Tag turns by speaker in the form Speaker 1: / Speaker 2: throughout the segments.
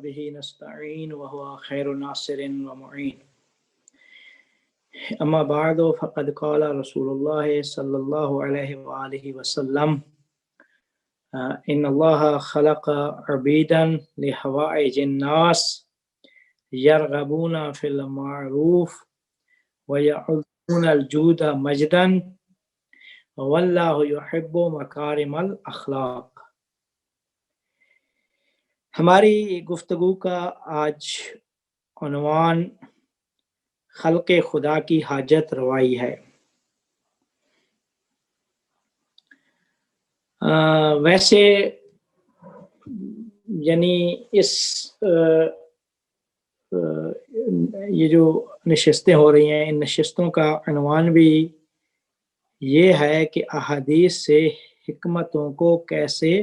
Speaker 1: وبه نستعين وهو خير ناصر ومعين. أما بعد فقد قال رسول الله صلى الله عليه وآله وسلم إن الله خلق عبيدا لحوائج الناس يرغبون في المعروف ويعظون الجود مجدا واللہ یحب مکارم الاخلاق. ہماری گفتگو کا آج عنوان خلق خدا کی حاجت روائی ہے. ویسے یعنی یہ جو نشستیں ہو رہی ہیں، ان نشستوں کا عنوان بھی یہ ہے کہ احادیث سے حکمتوں کو کیسے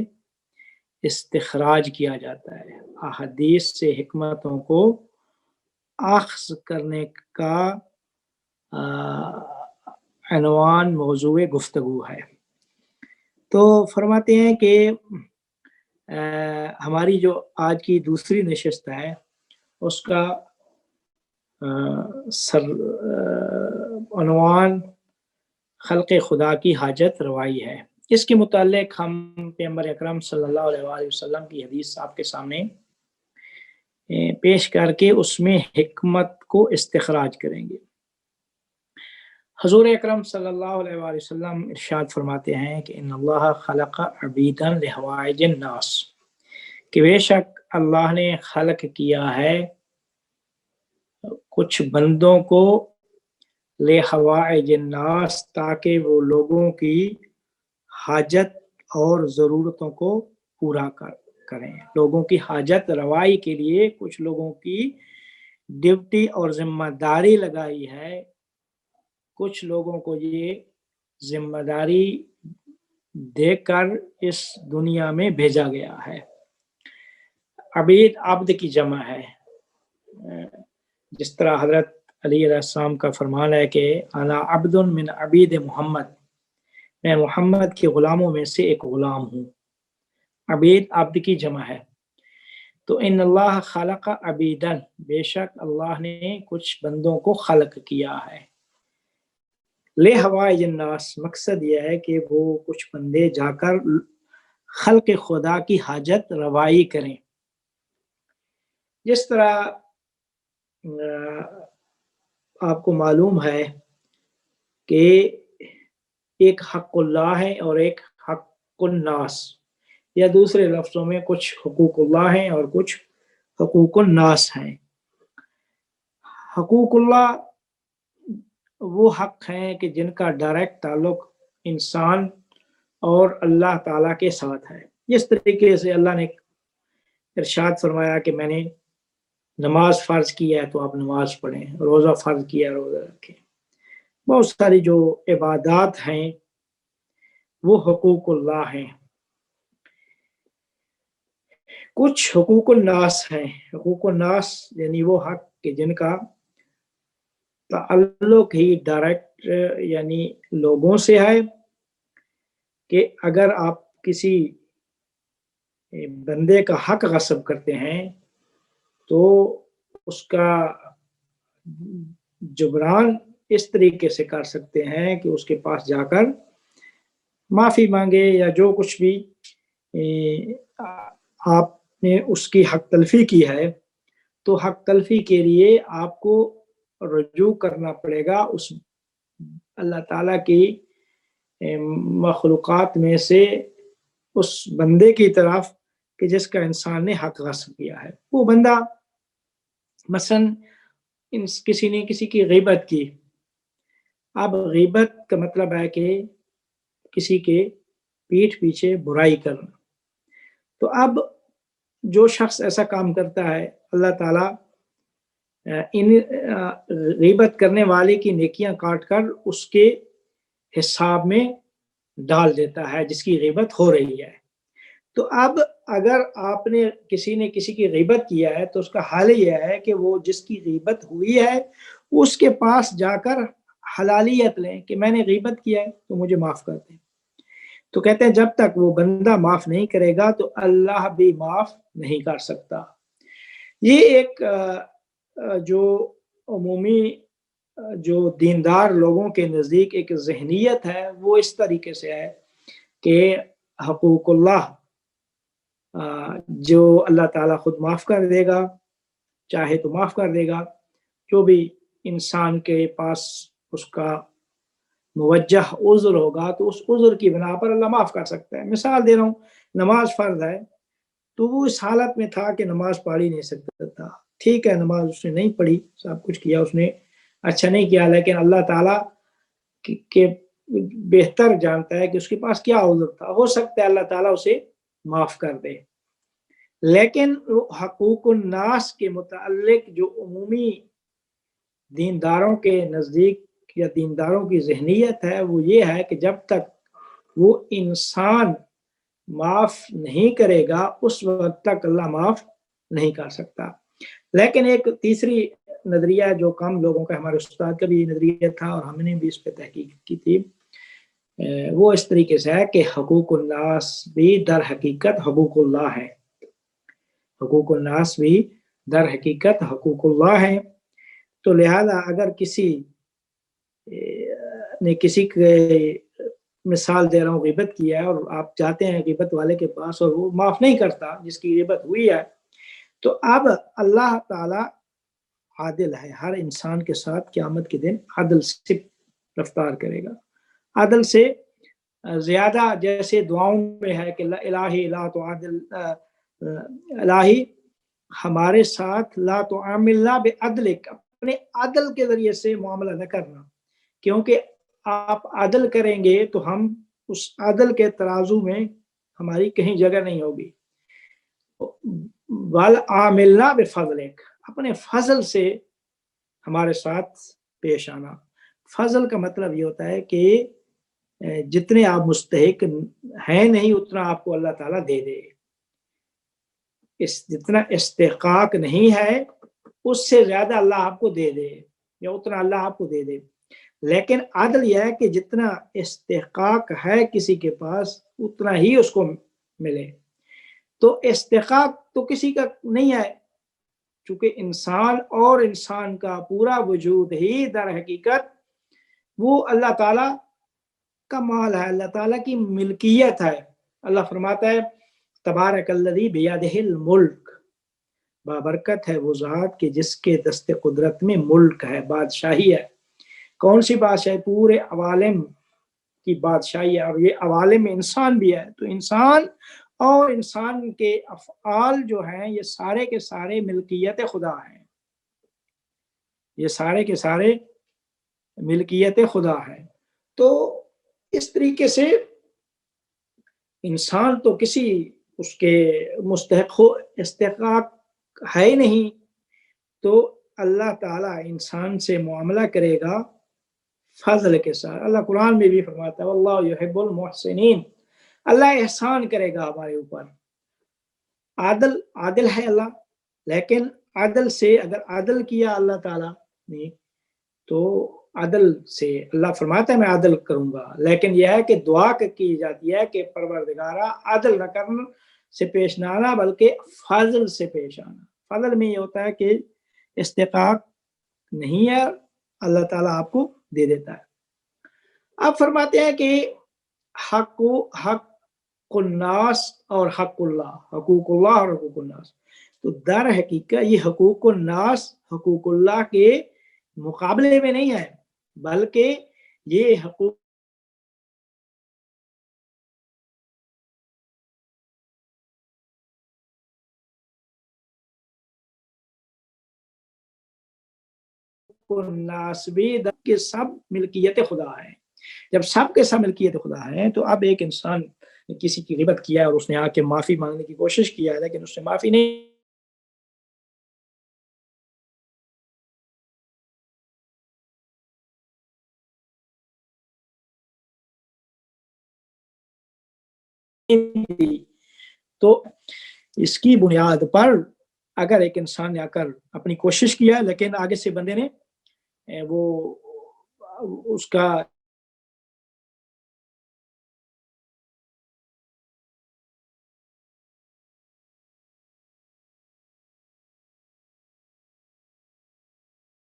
Speaker 1: استخراج کیا جاتا ہے. احادیث سے حکمتوں کو اخذ کرنے کا عنوان موضوع گفتگو ہے. تو فرماتے ہیں کہ ہماری جو آج کی دوسری نشست ہے اس کا عنوان خلق خدا کی حاجت روائی ہے. اس کے متعلق ہم پیغمبر اکرم صلی اللہ علیہ وآلہ وسلم کی حدیث آپ کے سامنے پیش کر کے اس میں حکمت کو استخراج کریں گے. حضور اکرم صلی اللہ علیہ وآلہ وسلم ارشاد فرماتے ہیں کہ ان اللہ خلق عبیدا لحوائج الناس، کہ بے شک اللہ نے خلق کیا ہے کچھ بندوں کو لحوائج الناس، تاکہ وہ لوگوں کی حاجت اور ضرورتوں کو پورا کریں. لوگوں کی حاجت روائی کے لیے کچھ لوگوں کی ڈیوٹی اور ذمہ داری لگائی ہے. کچھ لوگوں کو یہ ذمہ داری دے کر اس دنیا میں بھیجا گیا ہے. عبید عبد کی جمع ہے. جس طرح حضرت علی علیہ السلام کا فرمان ہے کہ انا عبد من عبید محمد، میں محمد کے غلاموں میں سے ایک غلام ہوں. عبید عبد کی جمع ہے. تو ان اللہ خلق عبیدن، بے شک اللہ نے کچھ بندوں کو خلق کیا ہے. لحوائج الناس، مقصد یہ ہے کہ وہ کچھ بندے جا کر خلق خدا کی حاجت روائی کریں. جس طرح آپ کو معلوم ہے کہ ایک حق اللہ ہے اور ایک حق الناس، یا دوسرے لفظوں میں کچھ حقوق اللہ ہیں اور کچھ حقوق الناس ہیں. حقوق اللہ وہ حق ہیں کہ جن کا ڈائریکٹ تعلق انسان اور اللہ تعالیٰ کے ساتھ ہے. جس طریقے سے اللہ نے ارشاد فرمایا کہ میں نے نماز فرض کیا ہے تو آپ نماز پڑھیں، روزہ فرض کیا ہے روزہ رکھیں. بہت ساری جو عبادات ہیں وہ حقوق اللہ ہیں. کچھ حقوق الناس ہیں. حقوق الناس یعنی وہ حق کہ جن کا تعلق ہی ڈائریکٹ یعنی لوگوں سے ہے، کہ اگر آپ کسی بندے کا حق غصب کرتے ہیں تو اس کا جبران اس طریقے سے کر سکتے ہیں کہ اس کے پاس جا کر معافی مانگے، یا جو کچھ بھی آپ نے اس کی حق تلفی کی ہے تو حق تلفی کے لیے آپ کو رجوع کرنا پڑے گا اس اللہ تعالیٰ کی مخلوقات میں سے اس بندے کی طرف کہ جس کا انسان نے حق غصب کیا ہے. وہ بندہ مثلا کسی نے کسی کی غیبت کی. اب غیبت کا مطلب ہے کہ کسی کے پیٹھ پیچھے برائی کرنا. تو اب جو شخص ایسا کام کرتا ہے اللہ تعالیٰ ان غیبت کرنے والے کی نیکیاں کاٹ کر اس کے حساب میں ڈال دیتا ہے جس کی غیبت ہو رہی ہے. تو اب اگر آپ نے کسی کی غیبت کیا ہے تو اس کا حال یہ ہے کہ وہ جس کی غیبت ہوئی ہے اس کے پاس جا کر حلالیت لیں کہ میں نے غیبت کیا ہے تو مجھے معاف کر دیں. تو کہتے ہیں جب تک وہ بندہ معاف نہیں کرے گا تو اللہ بھی معاف نہیں کر سکتا. یہ ایک جو عمومی جو دیندار لوگوں کے نزدیک ایک ذہنیت ہے، وہ اس طریقے سے ہے کہ حقوق اللہ جو اللہ تعالیٰ خود معاف کر دے گا، چاہے تو معاف کر دے گا، جو بھی انسان کے پاس اس کا موجہ عذر ہوگا تو اس عذر کی بنا پر اللہ معاف کر سکتا ہے۔ مثال دے رہا ہوں، نماز فرض ہے تو وہ اس حالت میں تھا کہ نماز پڑھ ہی نہیں سکتا تھا، ٹھیک ہے نماز اس نے نہیں پڑھی، سب کچھ کیا اس نے، اچھا نہیں کیا، لیکن اللہ تعالیٰ کے بہتر جانتا ہے کہ اس کے پاس کیا عذر تھا، ہو سکتا ہے اللہ تعالیٰ اسے معاف کر دے۔ لیکن حقوق الناس کے متعلق جو عمومی دینداروں کے نزدیک یا دینداروں کی ذہنیت ہے وہ یہ ہے کہ جب تک وہ انسان معاف نہیں کرے گا اس وقت تک اللہ معاف نہیں کر سکتا۔ لیکن ایک تیسری نظریہ جو کم لوگوں کا، ہمارے استاد کا بھی نظریہ تھا اور ہم نے بھی اس پہ تحقیق کی تھی، وہ اس طریقے سے ہے کہ حقوق الناس بھی در حقیقت حقوق اللہ ہے، حقوق الناس بھی در حقیقت حقوق اللہ ہے۔ تو لہذا اگر کسی نے کسی کے، مثال دے رہا ہوں، غیبت کیا ہے اور آپ جاتے ہیں غیبت والے کے پاس اور وہ معاف نہیں کرتا جس کی غیبت ہوئی ہے، تو اب اللہ تعالی عادل ہے، ہر انسان کے ساتھ قیامت کے دن عدل سے رفتار کرے گا، عدل سے زیادہ، جیسے دعاؤں میں ہے کہ الہی لا تعدل، الہی ہمارے ساتھ لا تعاملنا بعدلک، اپنے عدل کے ذریعے سے معاملہ نہ کرنا، کیونکہ آپ عدل کریں گے تو ہم اس عدل کے ترازو میں ہماری کہیں جگہ نہیں ہوگی۔ وَالْعَامِلْنَا بِفَضْلِكَ، اپنے فضل سے ہمارے ساتھ پیش آنا۔ فضل کا مطلب یہ ہوتا ہے کہ جتنے آپ مستحق ہیں نہیں اتنا آپ کو اللہ تعالیٰ دے دے، جتنا استحقاق نہیں ہے اس سے زیادہ اللہ آپ کو دے دے، یا اتنا اللہ آپ کو دے دے۔ لیکن عدل یہ ہے کہ جتنا استحقاق ہے کسی کے پاس اتنا ہی اس کو ملے۔ تو استحقاق تو کسی کا نہیں ہے، چونکہ انسان اور انسان کا پورا وجود ہی در حقیقت وہ اللہ تعالیٰ کا مال ہے، اللہ تعالیٰ کی ملکیت ہے۔ اللہ فرماتا ہے تبارک الذی بیدہ الملک، بابرکت ہے وہ ذات کہ جس کے دست قدرت میں ملک ہے، بادشاہی ہے۔ کون سی بادشاہی؟ پورے عوالم کی بادشاہی ہے، اور یہ عوالم میں انسان بھی ہے۔ تو انسان اور انسان کے افعال جو ہیں یہ سارے کے سارے ملکیت خدا ہیں، یہ سارے کے سارے ملکیت خدا ہے۔ تو اس طریقے سے انسان تو کسی اس کے مستحق استحقاق ہے ہی نہیں، تو اللہ تعالیٰ انسان سے معاملہ کرے گا فضل کے ساتھ۔ اللہ قرآن میں بھی فرماتا ہے واللہ یحب المحسنین، اللہ احسان کرے گا ہمارے اوپر۔ عادل ہے اللہ، لیکن عدل سے اگر عدل کیا اللہ تعالیٰ نے تو عدل سے اللہ فرماتا ہے میں عدل کروں گا، لیکن یہ ہے کہ دعا کی جاتی ہے کہ پروردگارہ عدل نہ کرنا سے پیش نہ آنا بلکہ فضل سے پیش آنا۔ فضل میں یہ ہوتا ہے کہ استحقاق نہیں ہے، اللہ تعالیٰ آپ کو دے دیتا ہے۔ آپ فرماتے ہیں کہ حق الناس اور حق اللہ، حقوق اللہ اور حقوق الناس، تو در حقیقت یہ حقوق الناس حقوق اللہ کے مقابلے میں نہیں ہے، بلکہ یہ حقوق الناس بھی کہ سب ملکیت خدا ہے۔ جب سب کے سب ملکیت خدا ہے تو اب ایک انسان نے کسی کی غیبت کیا ہے اور اس نے آ کے معافی مانگنے کی کوشش کیا ہے لیکن اس سے معافی نہیں دی، تو اس کی بنیاد پر اگر ایک انسان نے آ کر اپنی کوشش کیا لیکن آگے سے بندے نے وہ اس کا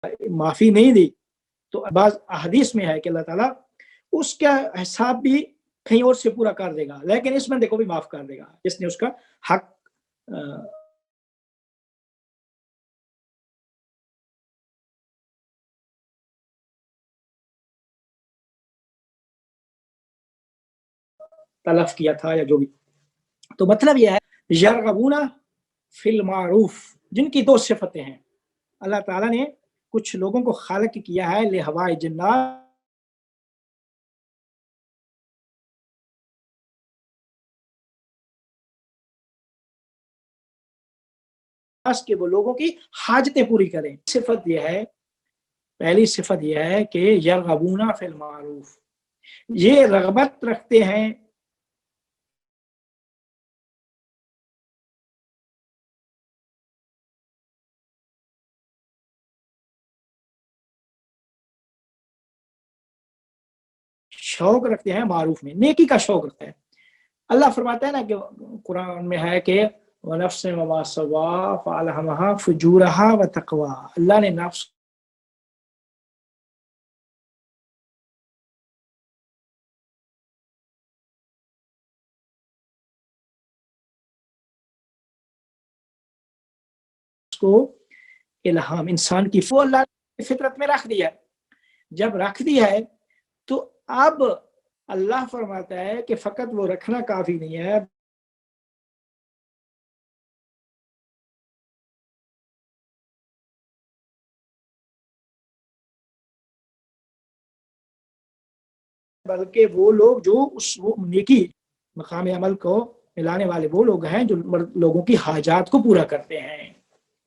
Speaker 1: معافی نہیں دی تو بعض احادیث میں ہے کہ اللہ تعالیٰ اس کا حساب بھی کہیں اور سے پورا کر دے گا، لیکن اس بندے کو بھی معاف کر دے گا جس نے اس کا حق تلف کیا تھا یا جو بھی۔ تو مطلب یہ ہے یرغبون فی المعروف، جن کی دو صفتیں ہیں۔ اللہ تعالیٰ نے کچھ لوگوں کو خالق کیا ہے لہوائے جنات، کہ وہ لوگوں کی حاجتیں پوری کریں۔ صفت یہ ہے، پہلی صفت یہ ہے کہ یرغبون فی المعروف، یہ رغبت رکھتے ہیں شوق رکھتے ہیں معروف میں، نیکی کا شوق رکھتے ہیں۔ اللہ فرماتا ہے نا کہ قرآن میں ہے کہ وَنَفْسٍ وَمَا سَوَّاهَا فَأَلْهَمَهَا فُجُورَهَا وَتَقْوَاهَا، اللہ نے نفس کو الہام، انسان کی وہ اللہ نے فطرت میں رکھ دیا ہے۔ جب رکھ دیا ہے تو اب اللہ فرماتا ہے کہ فقط وہ رکھنا کافی نہیں ہے، بلکہ وہ لوگ جو وہ نیکی مقام عمل کو ملانے والے وہ لوگ ہیں جو لوگوں کی حاجات کو پورا کرتے ہیں،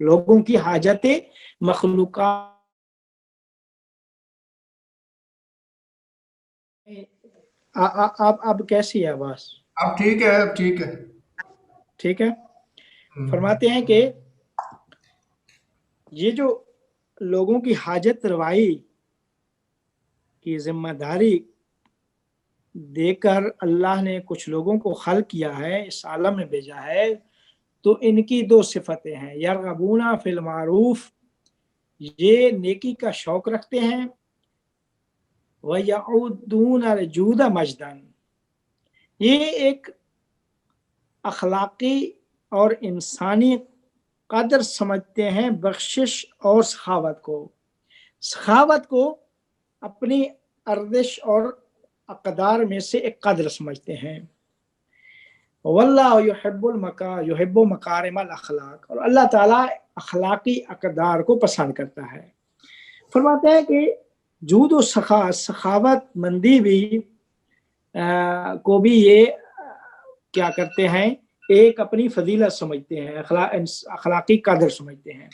Speaker 1: لوگوں کی حاجتیں مخلوقات۔ اب کیسی ہے آواز؟
Speaker 2: اب ٹھیک ہے، اب ٹھیک ہے،
Speaker 1: ٹھیک ہے۔ فرماتے ہیں کہ یہ جو لوگوں کی حاجت روائی کی ذمہ داری دے کر اللہ نے کچھ لوگوں کو خلق کیا ہے، اس عالم میں بھیجا ہے، تو ان کی دو صفتیں ہیں، یرغبون فی المعروف، یہ نیکی کا شوق رکھتے ہیں، وَيَعُدُّونَ الْجُودَ مَجْدًا، یہ ایک اخلاقی اور انسانی قدر سمجھتے ہیں بخشش اور سخاوت کو، سخاوت کو اپنی ارزش اور اقدار میں سے ایک قدر سمجھتے ہیں۔ واللہ یحب مکارم الاخلاق، اور اللہ تعالیٰ اخلاقی اقدار کو پسند کرتا ہے۔ فرماتے ہیں کہ جود و سخاوت مندی بھی کو بھی یہ کیا کرتے ہیں، ایک اپنی فضیلت سمجھتے ہیں، اخلاقی قدر سمجھتے ہیں۔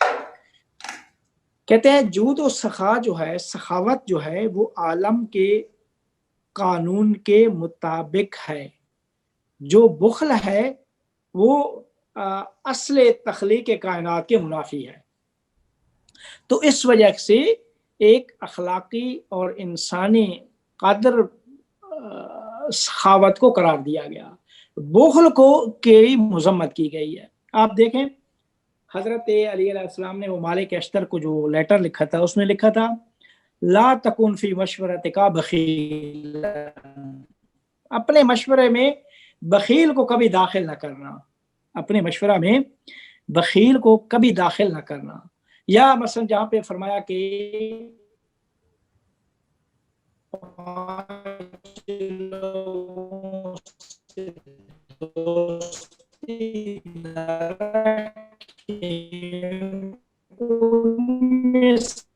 Speaker 1: کہتے ہیں جود و سخا جو ہے، سخاوت جو ہے، وہ عالم کے قانون کے مطابق ہے، جو بخل ہے وہ اصل تخلیق کائنات کے منافی ہے۔ تو اس وجہ سے ایک اخلاقی اور انسانی قدر سخاوت کو قرار دیا گیا، بخل کو کی مذمت کی گئی ہے۔ آپ دیکھیں حضرت علی علیہ السلام نے وہ مالک اشتر کو جو لیٹر لکھا تھا، اس میں لکھا تھا لا تکن فی مشورتک بخیل، اپنے مشورے میں بخیل کو کبھی داخل نہ کرنا، اپنے مشورہ میں بخیل کو کبھی داخل نہ کرنا۔ یا مثلا جہاں پہ فرمایا کہ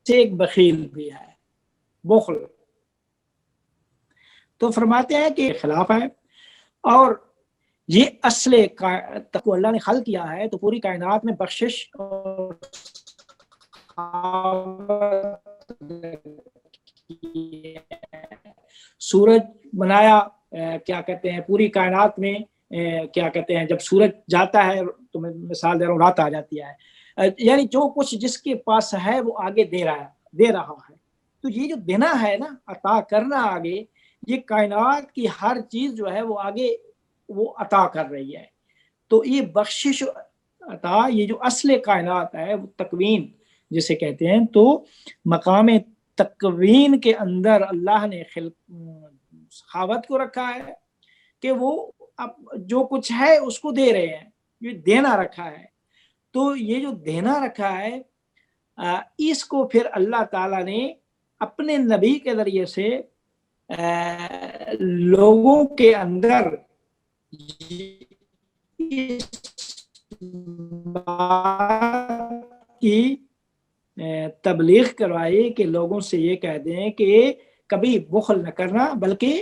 Speaker 1: ایک بخیل بھی ہے، بخل، تو فرماتے ہیں کہ خلاف ہے، اور یہ اصل کو اللہ نے خلق کیا ہے تو پوری کائنات میں بخشش اور سورج بنایا، کیا کہتے ہیں پوری کائنات میں کیا کہتے ہیں جب سورج جاتا ہے تو میں مثال دے رہا ہوں رات آ جاتی ہے، یعنی جو کچھ جس کے پاس ہے وہ آگے دے رہا ہے۔ تو یہ جو دینا ہے نا، عطا کرنا آگے، یہ کائنات کی ہر چیز جو ہے وہ آگے وہ عطا کر رہی ہے۔ تو یہ بخشش عطا، یہ جو اصل کائنات ہے وہ تکوین جسے کہتے ہیں. تو مقام تکوین کے اندر اللہ نے سخاوت کو رکھا ہے کہ وہ اب جو کچھ ہے اس کو دے رہے ہیں، یہ دینا رکھا ہے. تو یہ جو دینا رکھا ہے اس کو پھر اللہ تعالیٰ نے اپنے نبی کے ذریعے سے لوگوں کے اندر کی تبلیغ کروائی کہ لوگوں سے یہ کہہ دیں کہ کبھی بخل نہ کرنا، بلکہ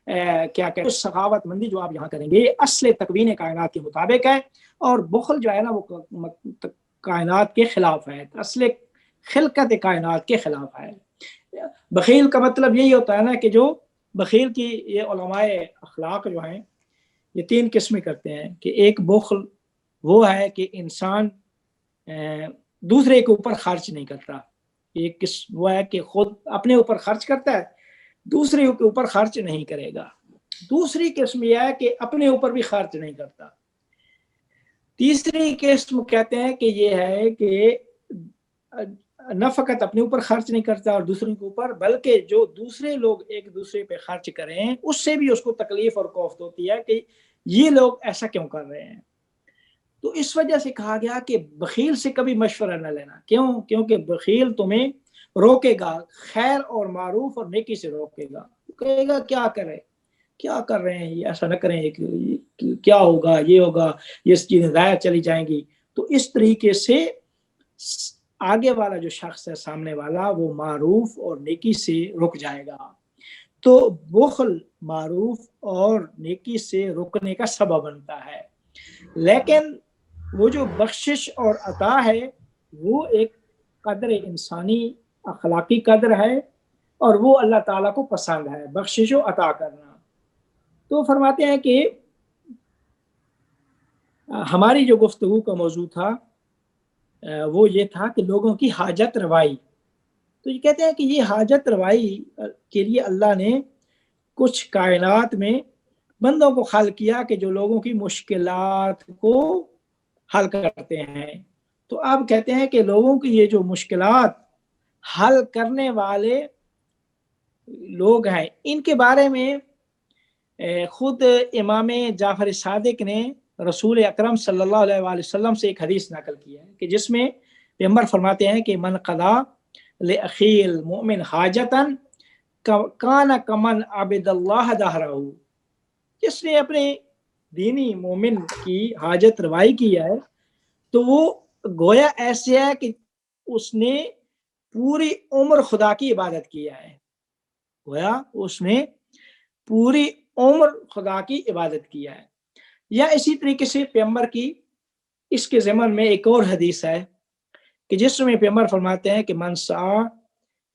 Speaker 1: کیا کہتے ہیں سخاوت مندی جو آپ یہاں کریں گے اصل تکوین کائنات کے مطابق ہے، اور بخل جو ہے نا وہ کائنات کے خلاف ہے، اصل خلقت کائنات کے خلاف ہے. بخیل کا مطلب یہی ہوتا ہے نا کہ جو بخیل کی یہ علماء اخلاق جو ہیں یہ 3 قسمیں کرتے ہیں کہ ایک بخل وہ ہے کہ انسان دوسرے کے اوپر خرچ نہیں کرتا، ایک قسم وہ ہے کہ خود اپنے اوپر خرچ کرتا ہے، دوسرے کے اوپر خرچ نہیں کرے گا. دوسری قسم یہ ہے کہ اپنے اوپر بھی خرچ نہیں کرتا. تیسری قسم کہتے ہیں کہ یہ ہے کہ نہ فقط اپنے اوپر خرچ نہیں کرتا اور دوسروں کے اوپر، بلکہ جو دوسرے لوگ ایک دوسرے پہ خرچ کریں اس سے بھی اس کو تکلیف اور کوفت ہوتی ہے کہ یہ لوگ ایسا کیوں کر رہے ہیں. تو اس وجہ سے کہا گیا کہ بخیل سے کبھی مشورہ نہ لینا. کیوں؟ کیونکہ بخیل تمہیں روکے گا، خیر اور معروف اور نیکی سے روکے گا. کہے گا کیا کرے، کیا کر رہے ہیں یہ، ایسا نہ کریں، کیا ہوگا، یہ ہوگا، یہ چیزیں ضائع چلی جائیں گی. تو اس طریقے سے آگے والا جو شخص ہے سامنے والا وہ معروف اور نیکی سے رک جائے گا. تو بخل معروف اور نیکی سے رکنے کا سبب بنتا ہے. لیکن وہ جو بخشش اور عطا ہے وہ ایک قدر انسانی اخلاقی قدر ہے اور وہ اللہ تعالیٰ کو پسند ہے، بخشش و عطا کرنا. تو فرماتے ہیں کہ ہماری جو گفتگو کا موضوع تھا وہ یہ تھا کہ لوگوں کی حاجت روائی. تو یہ کہتے ہیں کہ یہ حاجت روائی کے لیے اللہ نے کچھ کائنات میں بندوں کو خلق کیا کہ جو لوگوں کی مشکلات کو حل کرتے ہیں. تو اب کہتے ہیں کہ لوگوں کی یہ جو مشکلات حل کرنے والے لوگ ہیں ان کے بارے میں خود امام جعفر صادق نے رسول اکرم صلی اللہ علیہ وآلہ وسلم سے ایک حدیث نقل کی ہے کہ جس میں پیغمبر فرماتے ہیں کہ من قضا لأخی المؤمن حاجتا کان کمن عبد اللہ دہرہ، جس نے اپنے دینی مومن کی حاجت روائی کی ہے تو وہ گویا ایسے ہے کہ اس نے پوری عمر خدا کی عبادت کیا ہے، گویا اس نے پوری عمر خدا کی عبادت کیا ہے. یا اسی طریقے سے پیغمبر کی اس کے ضمن میں ایک اور حدیث ہے کہ جس میں پیغمبر فرماتے ہیں کہ من سعى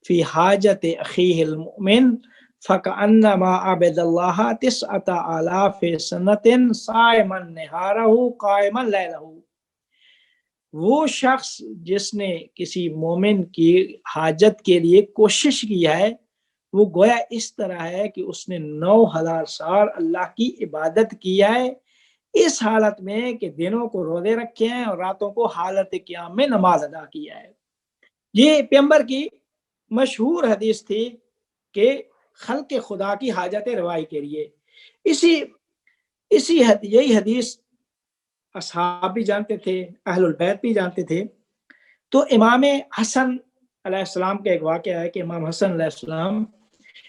Speaker 1: فی حاجت اخیہ المؤمن فکأنما عبد اللہ 9,000 سنۃ صائما نہارہ قائما لیلہ. وہ شخص جس نے کسی مومن کی حاجت کے لیے کوشش کی ہے وہ گویا اس طرح ہے کہ اس نے 9,000 سال اللہ کی عبادت کیا ہے، اس حالت میں کہ دنوں کو روزے رکھے ہیں اور راتوں کو حالت قیام میں نماز ادا کیا ہے. یہ پیغمبر کی مشہور حدیث تھی کہ خلق خدا کی حاجت روائی کے لیے. یہی حدیث اصحاب بھی جانتے تھے، اہل البیت بھی جانتے تھے. تو امام حسن علیہ السلام کا ایک واقعہ ہے کہ امام حسن علیہ السلام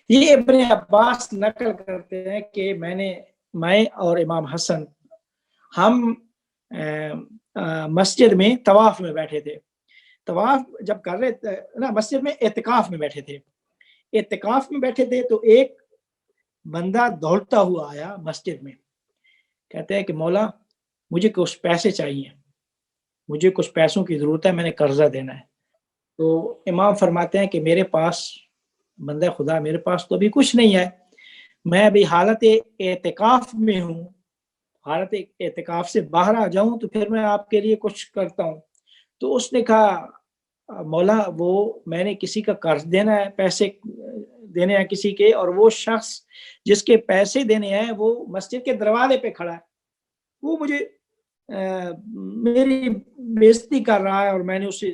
Speaker 1: یہ ابن عباس نقل کرتے ہیں کہ میں اور امام حسن ہم مسجد میں طواف میں بیٹھے تھے. طواف جب کر رہے تھے نا مسجد میں اعتکاف میں بیٹھے تھے. اعتکاف میں بیٹھے تھے تو ایک بندہ دوڑتا ہوا آیا مسجد میں، کہتے ہیں کہ مولا مجھے کچھ پیسے چاہیے، مجھے کچھ پیسوں کی ضرورت ہے، میں نے قرضہ دینا ہے. تو امام فرماتے ہیں کہ میرے پاس بندہ خدا میرے پاس تو ابھی کچھ نہیں ہے، میں ابھی حالت اعتکاف میں ہوں، حالت اعتکاف سے باہر آ جاؤں تو پھر میں آپ کے لیے کچھ کرتا ہوں. تو اس نے کہا مولا وہ میں نے کسی کا قرض دینا ہے، پیسے دینے ہیں کسی کے، اور وہ شخص جس کے پیسے دینے ہیں وہ مسجد کے دروازے پہ کھڑا ہے، وہ مجھے میری بےزتی کر رہا ہے اور میں نے اسے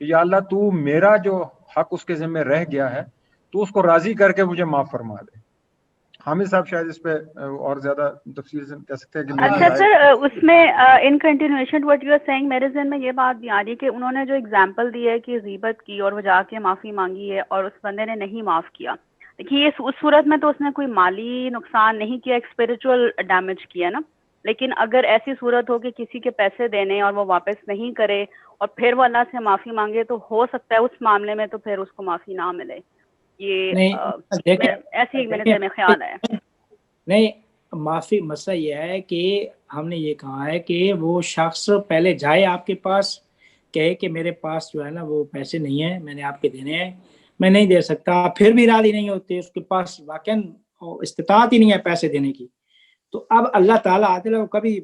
Speaker 3: کہ یا اللہ تو میرا جو حق اس کے ذمہ رہ گیا ہے تو اس کو راضی کر کے مجھے معاف فرما دے. حامد صاحب شاید اس پہ اور زیادہ تفصیل سے کہہ سکتے ہیں کہ
Speaker 4: اچھا سر، اس میں in continuation what you are seeing میرے ذہن میں یہ بات بھی آ رہی ہے کہ انہوں نے جو اگزامپل دی ہے کہ غیبت کی اور وہ جا کے معافی مانگی ہے اور اس بندے نے نہیں معاف کیا. دیکھیے اس صورت میں تو اس نے کوئی مالی نقصان نہیں کیا، ایک اسپرچل ڈیمیج کیا نا. لیکن اگر ایسی صورت ہو کہ کسی کے پیسے دینے اور وہ واپس نہیں کرے اور پھر وہ اللہ سے معافی مانگے تو ہو سکتا ہے اس معاملے میں تو پھر اس کو معافی نہ ملے. یہ ایسے ہی میرے ذہن میں خیال ہے.
Speaker 1: نہیں، معافی مسئلہ یہ ہے کہ ہم نے یہ کہا ہے کہ وہ شخص پہلے جائے آپ کے پاس، کہے کہ میرے پاس جو ہے نا وہ پیسے نہیں ہیں، میں نے آپ کے دینے ہیں، میں نہیں دے سکتا، پھر بھی راضی نہیں ہوتے، اس کے پاس واقعاً استطاعت ہی نہیں ہے پیسے دینے کی. تو اب اللہ تعالیٰ عادل ہے، وہ کبھی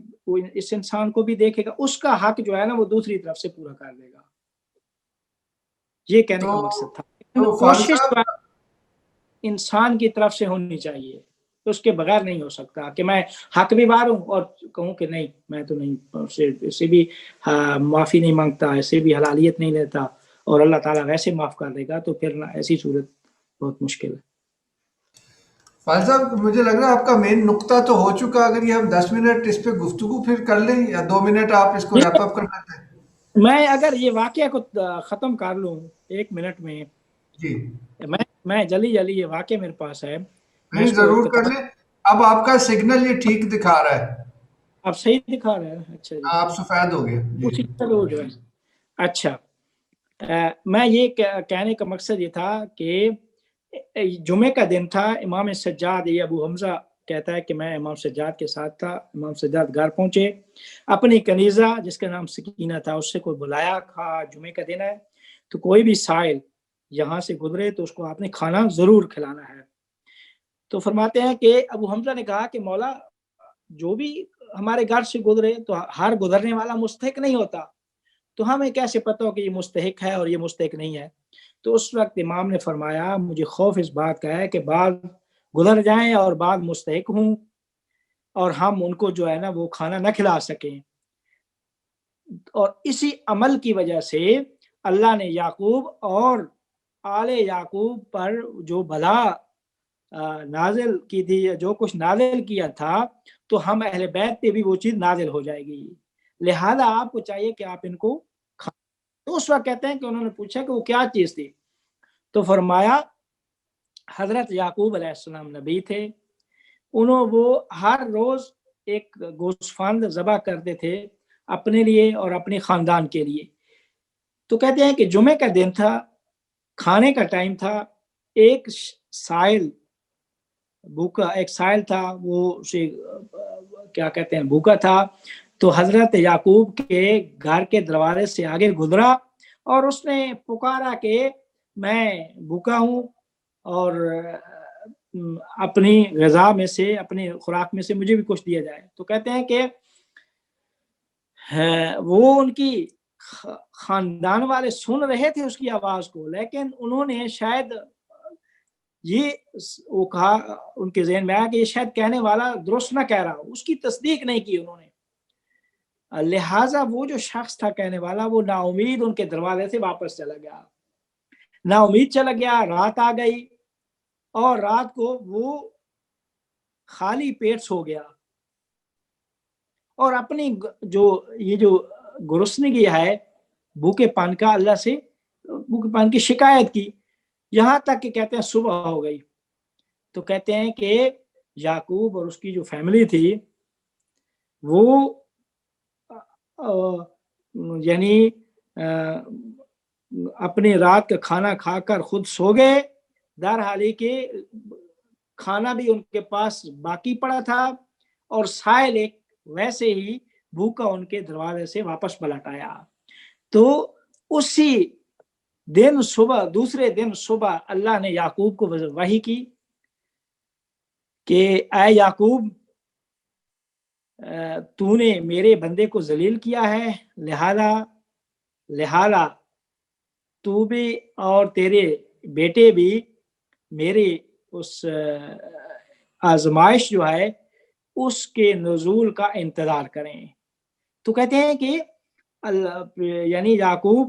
Speaker 1: اس انسان کو بھی دیکھے گا، اس کا حق جو ہے نا وہ دوسری طرف سے پورا کر دے گا. یہ کہنے کا مقصد تھا. کوشش انسان کی طرف سے ہونی چاہیے، اس کے بغیر نہیں ہو سکتا کہ میں حق بھی ماروں اور کہوں کہ نہیں میں تو نہیں، اسے بھی معافی نہیں مانگتا، اسے بھی حلالیت نہیں لیتا اور اللہ تعالیٰ ویسے معاف کر دے گا، تو پھر ایسی صورت بہت مشکل ہے.
Speaker 2: فائز صاحب مجھے لگ رہا ہے آپ کا مین نقطہ تو ہو چکا. اگر یہ ہم 10 منٹ اس پہ گفتگو پھر کر لیں یا 2 منٹ آپ اس کو ریپ اپ کر لیتے ہیں.
Speaker 1: میں اگر یہ واقعہ کو ختم کر لوں 1 منٹ میں،
Speaker 2: جی
Speaker 1: میں جلدی یہ واقعہ میرے پاس ہے.
Speaker 2: نہیں ضرور کر لیں. اب آپ کا سگنل یہ ٹھیک دکھا رہا ہے.
Speaker 1: اب صحیح دکھا رہا ہے؟ اچھا جی،
Speaker 2: آپ سفید ہو گئے.
Speaker 1: اسی طرح جو ہے. اچھا، میں یہ کہنے کا مقصد یہ تھا کہ جمعے کا دن تھا، امام سجاد، یہ ابو حمزہ کہتا ہے کہ میں امام سجاد کے ساتھ تھا. امام سجاد گھر پہنچے، اپنی کنیزہ جس کا نام سکینہ تھا اس سے کوئی بلایا، کہا جمعے کا دن ہے تو کوئی بھی سائل یہاں سے گزرے تو اس کو آپ نے کھانا ضرور کھلانا ہے. تو فرماتے ہیں کہ ابو حمزہ نے کہا کہ مولا جو بھی ہمارے گھر سے گزرے تو ہر گزرنے والا مستحق نہیں ہوتا، تو ہمیں کیسے پتہ ہو کہ یہ مستحق ہے اور یہ مستحق نہیں ہے. تو اس وقت امام نے فرمایا مجھے خوف اس بات کا ہے کہ بعض گزر جائیں اور بعض مستحق ہوں اور ہم ان کو جو ہے نا وہ کھانا نہ کھلا سکیں. اور اسی عمل کی وجہ سے اللہ نے یعقوب اور آل یعقوب پر جو بلا نازل کی تھی، جو کچھ نازل کیا تھا، تو ہم اہل بیت پہ بھی وہ چیز نازل ہو جائے گی، لہذا آپ کو چاہیے کہ آپ ان کو کھائیں. تو اس وقت کہتے ہیں کہ انہوں نے پوچھا کہ وہ کیا چیز تھی، تو فرمایا حضرت یعقوب علیہ السلام نبی تھے، وہ ہر روز ایک گوشت ذبح کرتے تھے اپنے لیے اور اپنے خاندان کے لیے. تو کہتے ہیں کہ جمعے کا دن تھا، کھانے کا ٹائم تھا، ایک سائل تھا، وہ اسے کیا کہتے ہیں بھوکا تھا. تو حضرت یعقوب کے گھر کے دروازے سے آگے گزرا اور اس نے پکارا کہ میں بھوکا ہوں اور اپنی غذا میں سے، اپنی خوراک میں سے مجھے بھی کچھ دیا جائے. تو کہتے ہیں کہ وہ ان کی خاندان والے سن رہے تھے اس کی آواز کو، لیکن انہوں نے شاید یہ وہ کہا، ان کے ذہن میں آیا کہ یہ شاید کہنے والا درست نہ کہہ رہا، اس کی تصدیق نہیں کی انہوں نے. لہٰذا وہ جو شخص تھا کہنے والا وہ نا امید ان کے دروازے سے واپس چلا گیا، نا امید چلا گیا. رات آ گئی اور رات کو وہ خالی پیٹ سو گیا اور اپنی جو گرسنگی ہے بھوکے پان کا اللہ سے بھوکے پان کی شکایت کی، یہاں تک کہ کہتے ہیں صبح ہو گئی. تو کہتے ہیں کہ یعقوب اور اس کی جو فیملی تھی وہ یعنی اپنی رات کا کھانا کھا کر خود سو گئے، درحالی کہ کھانا بھی ان کے پاس باقی پڑا تھا اور سائل ایک ویسے ہی بھوکا ان کے دروازے سے واپس پلٹ آیا. تو اسی دن صبح، دوسرے دن صبح اللہ نے یعقوب کو وحی کی کہ اے یعقوب تو نے میرے بندے کو ذلیل کیا ہے، لہذا تو بھی اور تیرے بیٹے بھی میری اس آزمائش جو ہے اس کے نزول کا انتظار کریں. تو کہتے ہیں کہ یعنی یعقوب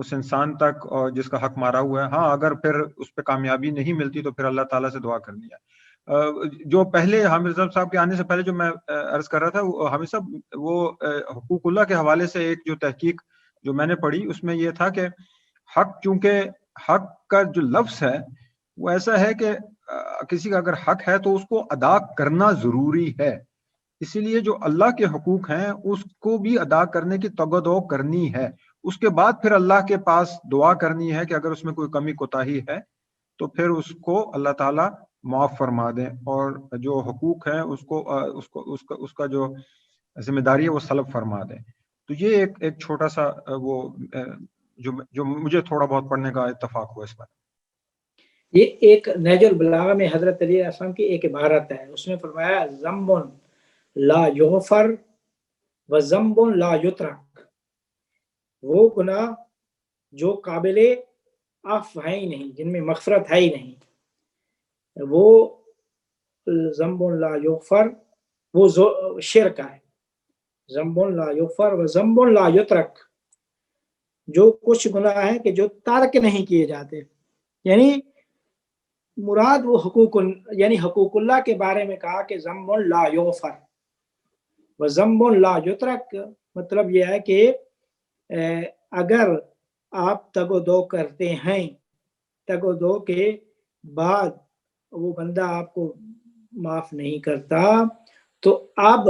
Speaker 3: اس انسان تک اور جس کا حق مارا ہوا ہے. ہاں اگر پھر اس پہ کامیابی نہیں ملتی تو پھر اللہ تعالیٰ سے دعا کرنی ہے. جو پہلے حامد صاحب کے آنے سے پہلے جو میں عرض کر رہا تھا حامد صاحب، وہ حقوق اللہ کے حوالے سے ایک جو تحقیق جو میں نے پڑھی اس میں یہ تھا کہ حق، چونکہ حق کا جو لفظ ہے وہ ایسا ہے کہ کسی کا اگر حق ہے تو اس کو ادا کرنا ضروری ہے. اسی لیے جو اللہ کے حقوق ہیں اس کو بھی ادا کرنے کی تگ و دو کرنی ہے. اس کے بعد پھر اللہ کے پاس دعا کرنی ہے کہ اگر اس میں کوئی کمی کوتاہی ہے تو پھر اس کو اللہ تعالیٰ معاف فرما دیں، اور جو حقوق ہیں اس کا جو ذمہ داری ہے وہ سلب فرما دیں. تو یہ ایک چھوٹا سا وہ جو مجھے تھوڑا بہت پڑھنے کا اتفاق ہوا اس پر.
Speaker 1: یہ ایک نہج البلاغہ میں حضرت علی علیہ السلام کی ایک عبارت ہے، اس میں فرمایا ذنب لا یغفر و ذنب لا یترک، وہ گناہ جو قابل عفو ہے ہی نہیں، جن میں مغفرت ہے ہی نہیں، وہ ذنب لا یغفر، وہ شرک ہے. ذنب لا یغفر و ذنب لا یترک، جو کچھ گناہ ہیں کہ جو ترک نہیں کیے جاتے، یعنی مراد وہ حقوق اللہ کے بارے میں کہا کہ ذنب لا یغفر و ذنب لا یترک، مطلب یہ ہے کہ اگر آپ تگ و دو کرتے ہیں، تگ و دو کے بعد وہ بندہ آپ کو معاف نہیں کرتا، تو اب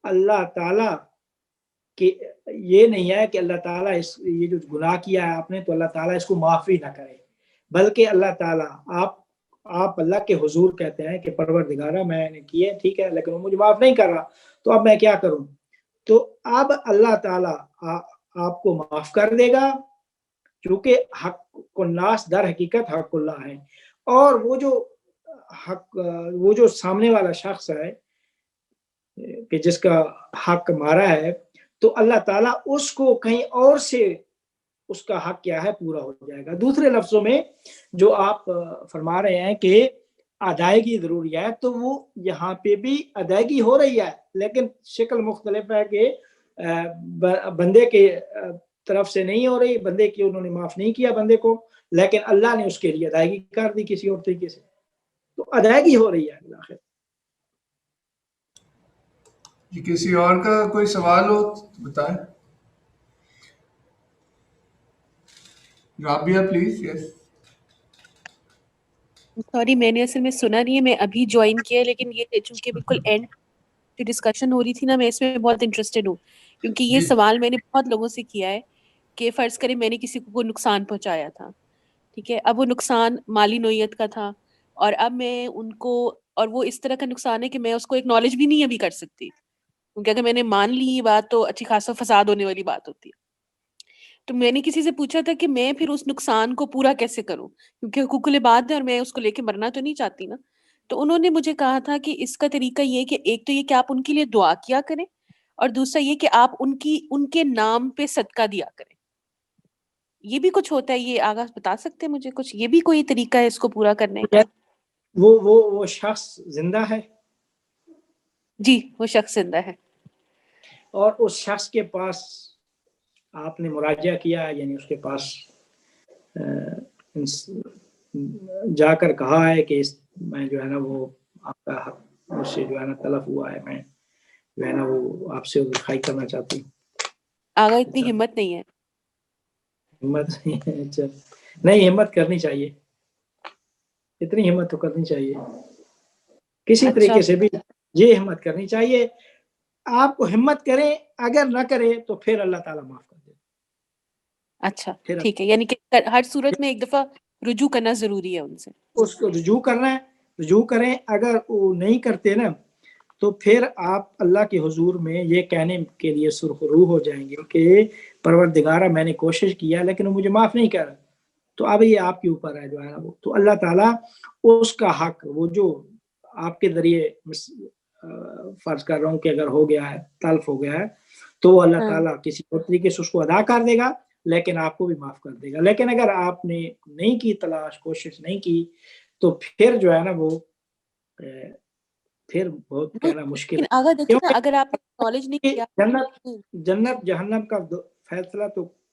Speaker 1: اللہ تعالیٰ کہ یہ نہیں ہے کہ اللہ تعالیٰ یہ جو گناہ کیا ہے آپ نے تو اللہ تعالیٰ اس کو معاف ہی نہ کرے، بلکہ اللہ تعالیٰ آپ اللہ کے حضور کہتے ہیں کہ پروردگارہ میں نے کیے ٹھیک ہے لیکن وہ مجھے معاف نہیں کر رہا، تو اب میں کیا کروں؟ تو اب اللہ تعالیٰ آپ کو معاف کر دے گا، کیونکہ حق الناس در حقیقت حق اللہ ہے. اور وہ جو سامنے والا شخص ہے کہ جس کا حق مارا ہے، تو اللہ تعالیٰ اس کو کہیں اور سے اس کا حق کیا ہے پورا ہو جائے گا. دوسرے لفظوں میں جو آپ فرما رہے ہیں کہ ادائیگی ضروری ہے، تو وہ یہاں پہ بھی ادائیگی ہو رہی ہے لیکن شکل مختلف ہے کہ بندے کے طرف سے نہیں ہو رہی، بندے کی انہوں نے معاف نہیں کیا بندے کو، لیکن اللہ نے اس کے لیے ادائیگی کر دی کسی اور طریقے سے، تو ادائیگی ہو رہی ہے بالآخر.
Speaker 2: کسی اور کا کوئی سوال ہو بتائیں. رابعہ پلیز. یس
Speaker 5: سوری میں نے اصل میں سنا نہیں ہے، میں ابھی جوائن کیا ہے، لیکن یہ چونکہ بالکل اینڈ جو ڈسکشن ہو رہی تھی نا، میں اس میں بہت انٹرسٹڈ ہوں، کیونکہ یہ سوال میں نے بہت لوگوں سے کیا ہے کہ فرض کریں میں نے کسی کو کوئی نقصان پہنچایا تھا، ٹھیک ہے، اب وہ نقصان مالی نوعیت کا تھا، اور اب میں ان کو، اور وہ اس طرح کا نقصان ہے کہ میں اس کو ایکنالج بھی نہیں ابھی کر سکتی، کیونکہ اگر میں نے مان لی یہ بات تو اچھی خاصا فساد ہونے والی بات ہوتی ہے. تو میں نے کسی سے پوچھا تھا کہ میں پھر اس نقصان کو پورا کیسے کروں، کیونکہ حقوق العباد ہے اور میں اس کو لے کے مرنا تو نہیں چاہتی نا. تو انہوں نے مجھے کہا تھا کہ اس کا طریقہ یہ کہ ایک تو یہ کہ آپ ان کے لیے دعا کیا کریں، اور دوسرا یہ کہ آپ ان کے نام پہ صدقہ دیا کریں. یہ بھی کچھ ہوتا ہے، یہ آغاز بتا سکتے ہیں مجھے کچھ، یہ بھی کوئی طریقہ ہے اس کو پورا کرنے کا؟
Speaker 1: وہ شخص زندہ ہے؟
Speaker 5: جی وہ شخص زندہ ہے.
Speaker 1: اور اس شخص کے پاس آپ نے مراجعہ کیا، یعنی اس کے پاس جا کر کہا ہے کہ میں جو ہے نا وہ آپ کا حق مجھ سے جو ہے نا تلف ہوا ہے، میں جو ہے نا وہ آپ سے دکھائی کرنا چاہتی ہوں.
Speaker 5: آگا اتنی ہمت نہیں ہے.
Speaker 1: ہمت نہیں، ہمت کرنی چاہیے، اتنی ہمت تو کرنی چاہیے، کسی طریقے سے بھی یہ ہمت کرنی چاہیے. آپ کو ہمت کریں، اگر نہ کرے تو پھر اللہ تعالیٰ معاف کر دے.
Speaker 5: اچھا ٹھیک ہے، یعنی کہ ہر صورت میں ایک دفعہ رجوع کرنا ضروری ہے ان سے.
Speaker 1: اس کو رجوع کرنا ہے، رجوع کریں. اگر وہ نہیں کرتے نا تو پھر آپ اللہ کے حضور میں یہ کہنے کے لیے سرخرو ہو جائیں گے کہ پروردگارہ میں نے کوشش کیا لیکن وہ مجھے معاف نہیں کر رہا. تو اب یہ آپ کے اوپر ہے جو ہے نا وہ، تو اللہ تعالیٰ اس کا حق، وہ جو آپ کے ذریعے فرض کر رہا ہوں کہ اگر ہو گیا ہے، تلف ہو گیا ہے، تو وہ اللہ تعالیٰ کسی اور طریقے سے اس کو ادا کر دے گا، لیکن آپ کو بھی معاف کر دے گا. لیکن اگر آپ نے نہیں کی تلاش، کوشش نہیں کی، تو پھر جو ہے نا وہ پھر بہت کہنا مشکل ہے.
Speaker 5: اگر آپ نالج نہیں کیا،
Speaker 1: جنت جہنم کا فیصلہ تو